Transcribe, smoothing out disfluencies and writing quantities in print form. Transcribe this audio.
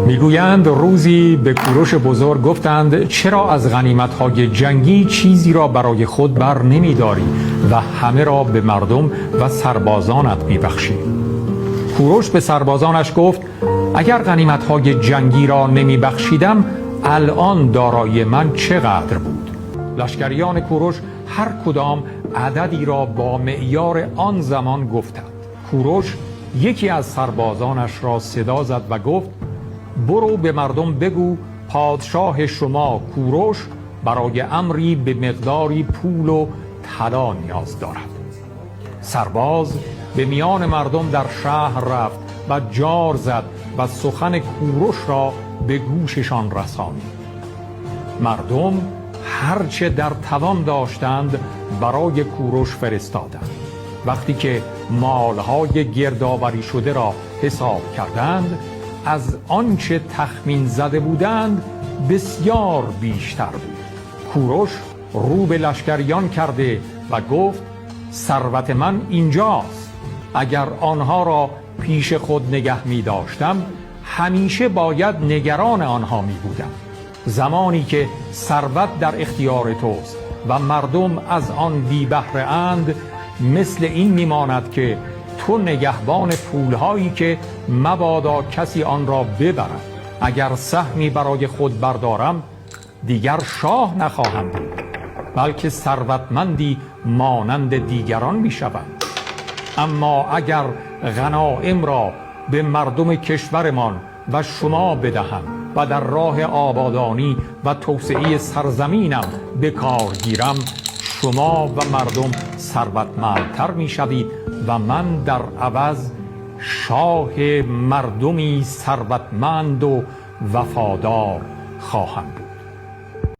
میگویند روزی به کوروش بزرگ گفتند چرا از غنیمت‌های جنگی چیزی را برای خود بر نمی‌داری و همه را به مردم و سربازانت می‌بخشی؟ کوروش به سربازانش گفت اگر غنیمت‌های جنگی را نمی‌بخشیدم الان دارایی من چقدر بود؟ لشکریان کوروش هر کدام عددی را با معیار آن زمان گفتند. کوروش یکی از سربازانش را صدا زد و گفت برو به مردم بگو پادشاه شما کوروش برای امری به مقداری پول و طلا نیاز دارد. سرباز به میان مردم در شهر رفت و جار زد و سخن کوروش را به گوششان رسانید. مردم هرچه در توان داشتند برای کوروش فرستادند. وقتی که مالهای گردآوری شده را حساب کردند از آنچه تخمین زده بودند بسیار بیشتر بود. کوروش رو به لشکریان کرده و گفت ثروت من اینجاست. اگر آنها را پیش خود نگه می داشتم همیشه باید نگران آنها می بودم. زمانی که ثروت در اختیار توست و مردم از آن بی بهره اند مثل این میماند که تو نگهبان پولهایی که مبادا کسی آن را ببرد. اگر سهمی برای خود بردارم دیگر شاه نخواهم بود بلکه ثروتمندی مانند دیگران میشوم. اما اگر غنایم را به مردم کشورمان و شما بدهم و در راه آبادانی و توسعه سرزمینم به کار گیرم شما و مردم ثروتمندتر میشوید و من در عوض شاه مردمی ثروتمند و وفادار خواهم بود.